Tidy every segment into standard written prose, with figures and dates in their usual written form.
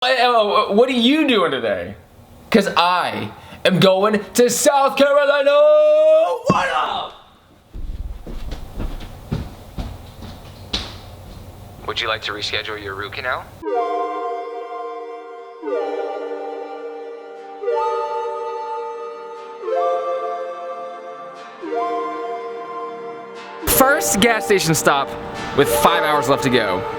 What are you doing today? Cause I am going to South Carolina. What up? Would you like to reschedule your root canal? First gas station stop with 5 hours left to go.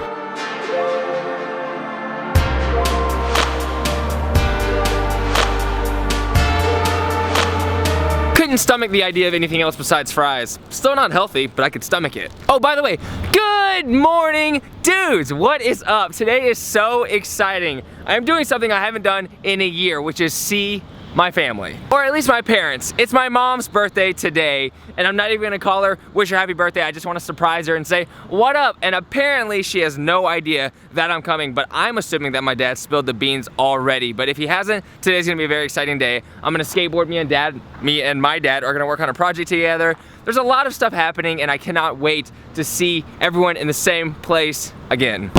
Couldn't stomach the idea of anything else besides fries. Still not healthy, but I could stomach it. Oh, by the way, good morning, dudes. What is up? Today is so exciting. I'm doing something I haven't done in a year, which is see my family, or at least my parents. It's my mom's birthday today, and I'm not even gonna call her, wish her happy birthday. I just wanna surprise her and say, what up? And apparently she has no idea that I'm coming, but I'm assuming that my dad spilled the beans already. But if he hasn't, today's gonna be a very exciting day. I'm gonna skateboard. Me and my dad are gonna work on a project together. There's a lot of stuff happening, and I cannot wait to see everyone in the same place again.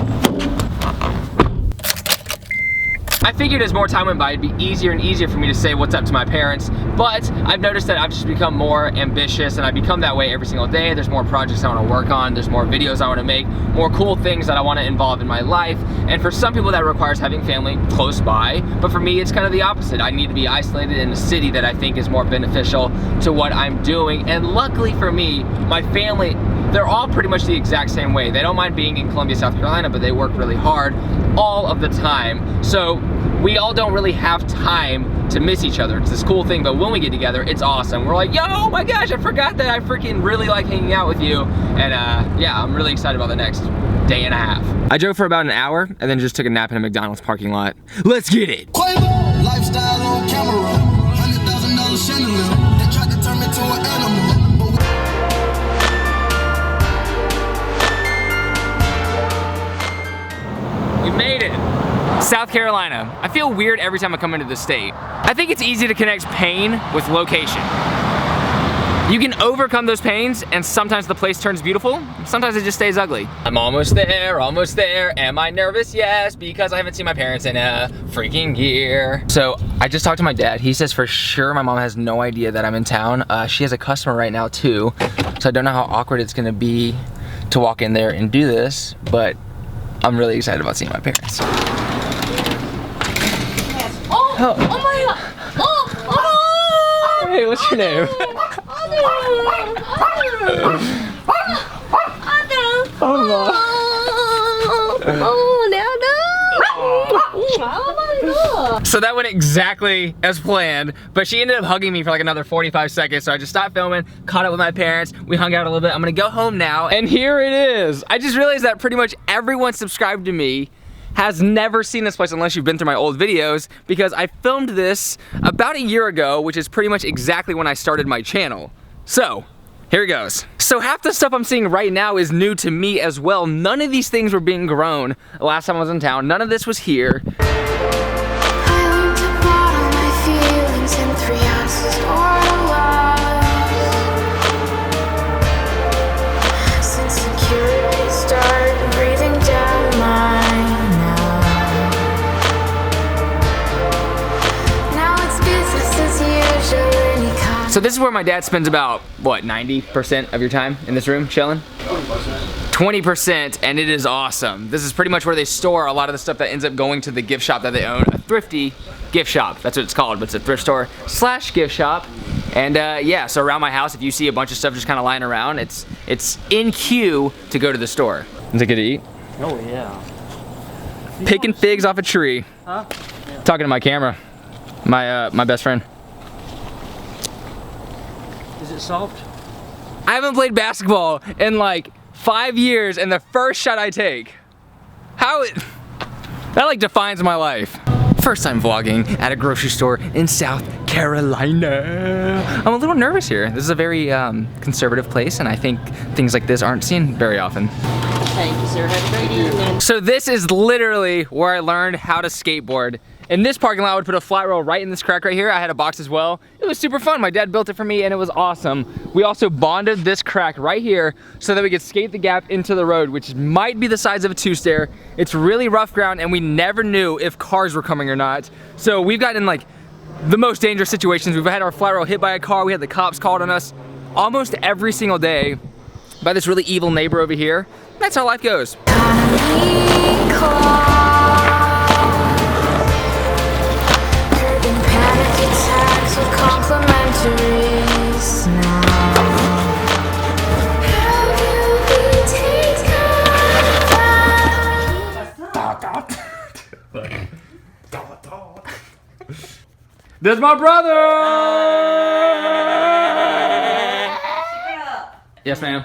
I figured as more time went by, it'd be easier and easier for me to say what's up to my parents, but I've noticed that I've just become more ambitious, and I become that way every single day. There's more projects I want to work on, there's more videos I want to make, more cool things that I want to involve in my life, and for some people that requires having family close by, but for me it's kind of the opposite. I need to be isolated in a city that I think is more beneficial to what I'm doing, and luckily for me, my family, they're all pretty much the exact same way. They don't mind being in Columbia, South Carolina, but they work really hard all of the time. So we all don't really have time to miss each other. It's this cool thing, but when we get together, it's awesome. We're like, yo, oh my gosh, I forgot that I freaking really like hanging out with you. And yeah, I'm really excited about the next day and a half. I drove for about an hour and then just took a nap in a McDonald's parking lot. Let's get it. Lifestyle on camera, $100,000 chandelier. They tried to turn me to an animal. We made it. South Carolina. I feel weird every time I come into the state. I think it's easy to connect pain with location. You can overcome those pains, and sometimes the place turns beautiful, sometimes it just stays ugly. I'm almost there, almost there. Am I nervous? Yes, because I haven't seen my parents in a freaking year. So I just talked to my dad. He says for sure my mom has no idea that I'm in town. She has a customer right now too, so I don't know how awkward it's gonna be to walk in there and do this, but I'm really excited about seeing my parents. Oh my god! Oh! Hey, what's your name? So that went exactly as planned, but she ended up hugging me for like another 45 seconds, so I just stopped filming, caught up with my parents, we hung out a little bit. I'm gonna go home now, and here it is. I just realized that pretty much everyone subscribed to me has never seen this place unless you've been through my old videos, because I filmed this about a year ago, which is pretty much exactly when I started my channel. So, here it goes. So half the stuff I'm seeing right now is new to me as well. None of these things were being grown the last time I was in town. None of this was here. So this is where my dad spends about, what, 90% of your time in this room, chilling? 20%, and it is awesome. This is pretty much where they store a lot of the stuff that ends up going to the gift shop that they own, a thrifty gift shop. That's what it's called, but it's a thrift store / gift shop. And yeah, so around my house, if you see a bunch of stuff just kind of lying around, it's in queue to go to the store. Is it good to eat? Oh yeah. Picking figs off a tree. Huh? Yeah. Talking to my camera, my best friend. Is it soft? I haven't played basketball in like 5 years, and the first shot I take, that like defines my life. First time vlogging at a grocery store in South Carolina. I'm a little nervous here. This is a very conservative place, and I think things like this aren't seen very often. Thank you, sir. Have a great evening. So this is literally where I learned how to skateboard. In this parking lot, I would put a flat rail right in this crack right here. I had a box as well. It was super fun. My dad built it for me and it was awesome. We also bonded this crack right here so that we could skate the gap into the road, which might be the size of a two-stair. It's really rough ground and we never knew if cars were coming or not. So we've gotten in like the most dangerous situations. We've had our flat rail hit by a car. We had the cops called on us almost every single day by this really evil neighbor over here. That's how life goes. There's my brother! Yes, ma'am.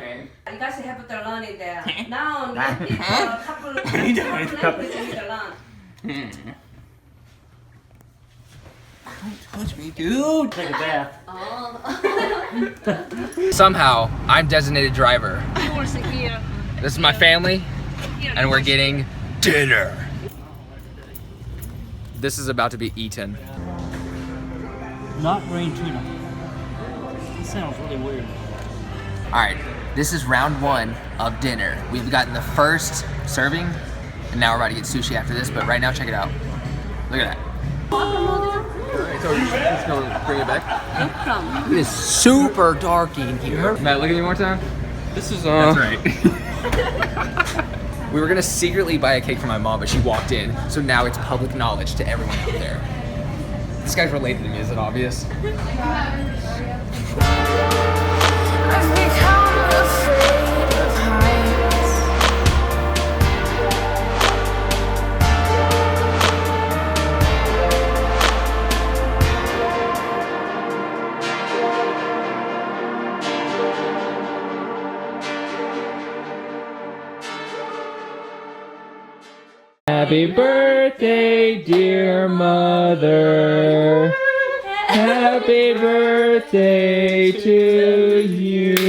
You guys have to learn it there. Now, it's a couple languages you need to learn. Touch me, dude. Take a bath. Somehow, I'm designated driver. This is my family, and we're getting dinner. This is about to be eaten. Not green tuna. That sounds really weird. All right, this is round one of dinner. We've gotten the first serving, and now we're about to get sushi after this, but right now, check it out. Look at that. So we're just gonna bring it back. It is super dark in here. Matt, look at me one more time. This is That's right. We were gonna secretly buy a cake for my mom, but she walked in, so now it's public knowledge to everyone out there. This guy's related to me, is it obvious? I've become afraid of heights. Happy birthday, dear mother. Happy birthday to you.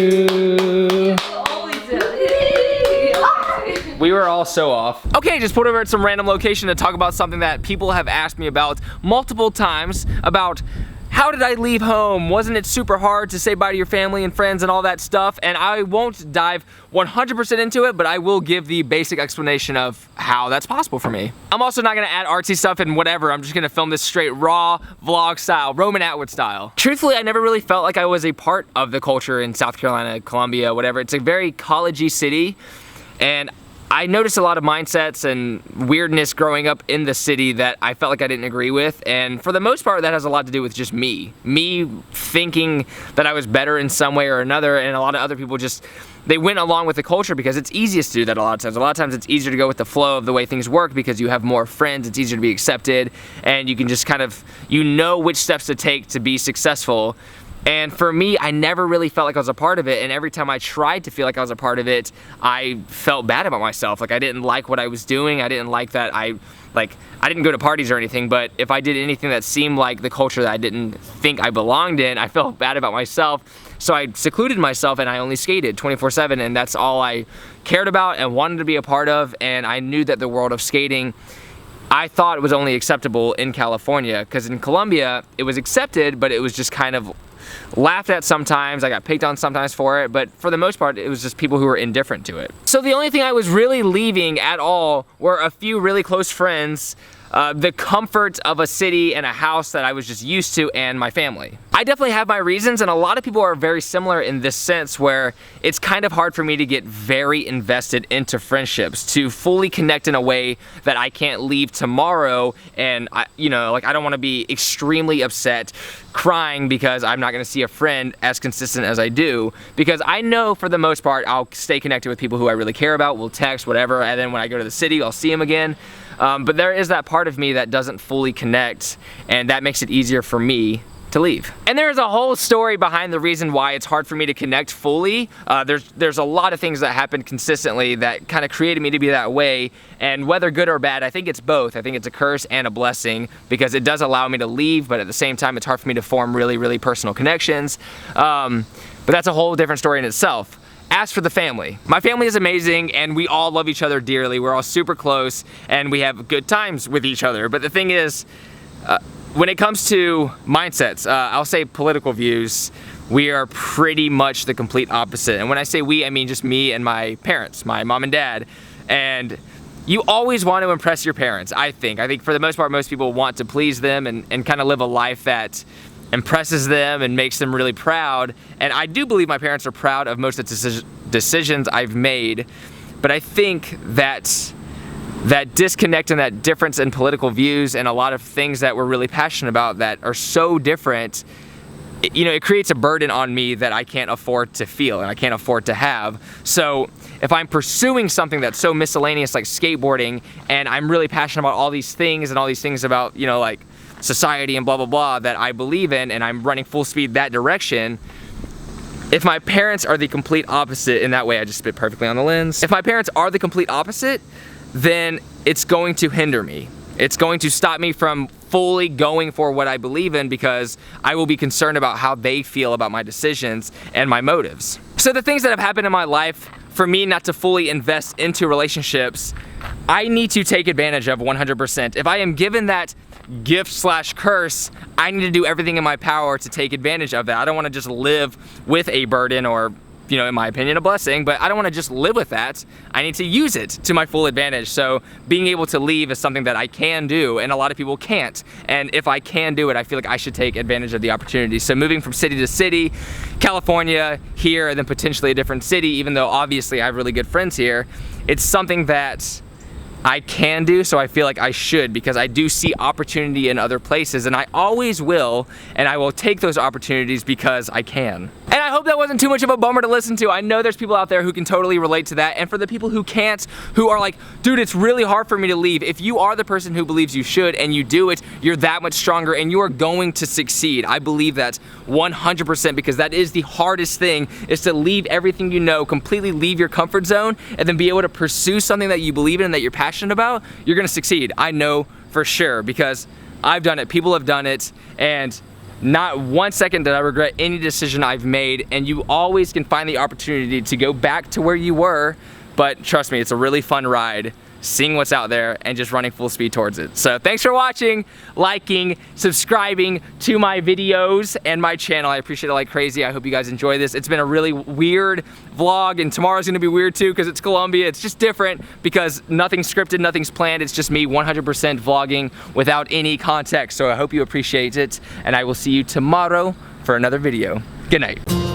We were all so off. Okay, just put over at some random location to talk about something that people have asked me about multiple times about how did I leave home? Wasn't it super hard to say bye to your family and friends and all that stuff? And I won't dive 100% into it, but I will give the basic explanation of how that's possible for me. I'm also not gonna add artsy stuff and whatever. I'm just gonna film this straight raw vlog style, Roman Atwood style. Truthfully, I never really felt like I was a part of the culture in South Carolina, Columbia, whatever. It's a very college-y city, and I noticed a lot of mindsets and weirdness growing up in the city that I felt like I didn't agree with, and for the most part that has a lot to do with just me thinking that I was better in some way or another, and a lot of other people just, they went along with the culture because it's easiest to do that a lot of times. A lot of times it's easier to go with the flow of the way things work because you have more friends, it's easier to be accepted, and you can just kind of, you know which steps to take to be successful. And for me, I never really felt like I was a part of it, and every time I tried to feel like I was a part of it, I felt bad about myself. Like I didn't like what I was doing. I didn't like that I didn't go to parties or anything, but if I did anything that seemed like the culture that I didn't think I belonged in, I felt bad about myself. So I secluded myself and I only skated 24/7, and that's all I cared about and wanted to be a part of. And I knew that the world of skating, I thought it was only acceptable in California, because in Columbia, it was accepted, but it was just kind of laughed at sometimes. I got picked on sometimes for it, but for the most part, it was just people who were indifferent to it. So the only thing I was really leaving at all were a few really close friends, the comfort of a city and a house that I was just used to, and my family. I definitely have my reasons, and a lot of people are very similar in this sense, where it's kind of hard for me to get very invested into friendships, to fully connect in a way that I can't leave tomorrow, and I don't want to be extremely upset, crying because I'm not going to see a friend as consistent as I do, because I know for the most part I'll stay connected with people who I really care about, we'll text, whatever, and then when I go to the city, I'll see them again. But there is that part of me that doesn't fully connect, and that makes it easier for me to leave. And there's a whole story behind the reason why it's hard for me to connect fully. There's a lot of things that happen consistently that kind of created me to be that way, and whether good or bad, I think it's both. I think it's a curse and a blessing, because it does allow me to leave, but at the same time it's hard for me to form really, really personal connections. But that's a whole different story in itself. as for the family, my family is amazing and we all love each other dearly. We're all super close and we have good times with each other. But the thing is, when it comes to mindsets, I'll say political views, we are pretty much the complete opposite. And when I say we, I mean just me and my parents, my mom and dad. And you always want to impress your parents, I think. I think for the most part, most people want to please them and kind of live a life that impresses them and makes them really proud. And I do believe my parents are proud of most of the decisions I've made. But I think that disconnect and that difference in political views and a lot of things that we're really passionate about that are so different, you know, it creates a burden on me that I can't afford to feel and I can't afford to have. So if I'm pursuing something that's so miscellaneous like skateboarding and I'm really passionate about all these things and all these things about, you know, like society and blah, blah, blah that I believe in and I'm running full speed that direction, if my parents are the complete opposite, in that way I just spit perfectly on the lens. If my parents are the complete opposite, then it's going to hinder me. It's going to stop me from fully going for what I believe in because I will be concerned about how they feel about my decisions and my motives. So the things that have happened in my life for me not to fully invest into relationships, I need to take advantage of 100%. If I am given that gift slash curse, I need to do everything in my power to take advantage of that. I don't want to just live with a burden or, you know, in my opinion, a blessing, but I don't want to just live with that. I need to use it to my full advantage. So being able to leave is something that I can do and a lot of people can't. And if I can do it, I feel like I should take advantage of the opportunity. So moving from city to city, California, here, and then potentially a different city, even though obviously I have really good friends here, it's something that I can do, so I feel like I should because I do see opportunity in other places and I always will, and I will take those opportunities because I can. And I hope that wasn't too much of a bummer to listen to. I know there's people out there who can totally relate to that, and for the people who can't, who are like, dude, it's really hard for me to leave. If you are the person who believes you should and you do it, you're that much stronger and you are going to succeed. I believe that 100% because that is the hardest thing, is to leave everything you know, completely leave your comfort zone, and then be able to pursue something that you believe in and that you're passionate about. You're gonna succeed. I know for sure because I've done it, people have done it, and not 1 second did I regret any decision I've made, and you always can find the opportunity to go back to where you were, but trust me, it's a really fun ride, seeing what's out there and just running full speed towards it. So thanks for watching, liking, subscribing to my videos and my channel. I appreciate it like crazy. I hope you guys enjoy this. It's been a really weird vlog, and tomorrow's gonna be weird too because it's Colombia. It's just different because nothing's scripted, nothing's planned. It's just me 100% vlogging without any context. So I hope you appreciate it, and I will see you tomorrow for another video. Good night.